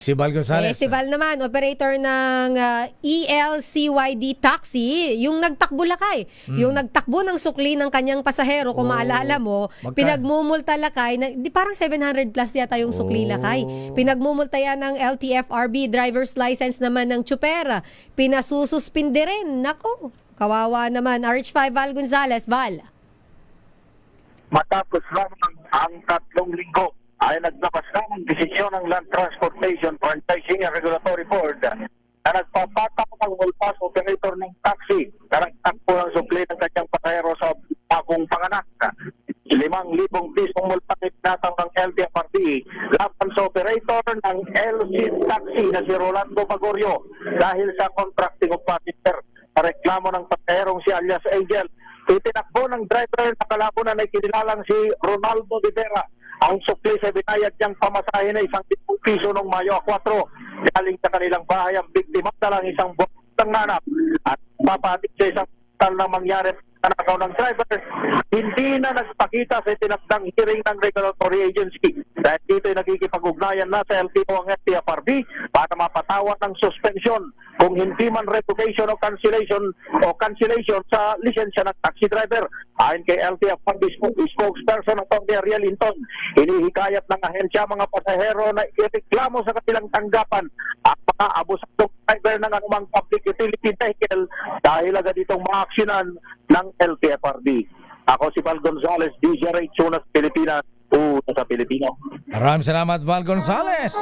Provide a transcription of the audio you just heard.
Si Val Gonzales. Si Val naman, operator ng ELCYD Taxi, yung nagtakbo lakay. Yung nagtakbo ng sukli ng kanyang pasahero, kung maalala mo, pinagmumulta lakay, parang 700 plus yata yung sukli lakay. Pinagmumulta yan ng LTFRB, driver's license naman ng tsupera. Pinasususpinde rin. Nako, kawawa naman. RH5 Val Gonzales. Val. Matapos lamang ang 3 linggo ay naglabas na ng desisyon ng Land Transportation Franchising and Regulatory Board na nagpapatak ng multa sa operator ng taxi na nagtakbo ng supli ng kanyang pasahero sa bagong panganak. 5,000 pisong multa itinatang ng LTFRB laban sa operator ng LC Taxi na si Rolando Bagorio dahil sa contracting of passenger sa reklamo ng pasaherong si alias Angel. Itinakbo ng driver na kalabunan ay kinilalang si Ronaldo de Vera. Ang sukli sa binayad niyang pamasahe na 1,000 piso noong Mayo 4. Galing sa kanilang bahay ang biktima na lang isang botang nanap at papatik sa isang tal na mangyari sa nakaw ng driver. Hindi na nagpakita sa tinakdang hearing ng regulatory agency. Dahil dito ay nagkikipag-ugnayan na sa LTO ang LTFRB para mapatawad ng suspension kung hindi man revocation o cancellation sa lisensya ng taxi driver. Ayon kay LTFRB spokesperson ng Tony Ariel Linton, hinihikayat ng ahensya mga pasahero na ireklamo sa kanilang tanggapan ang mga abusadong driver ng anumang public utility vehicle dahil agad itong maaksyonan ng LTFRB. Ako si Val Gonzales, DJ Ray Chunas, Pilipinas, sa Pilipino. Maraming salamat, Val Gonzales.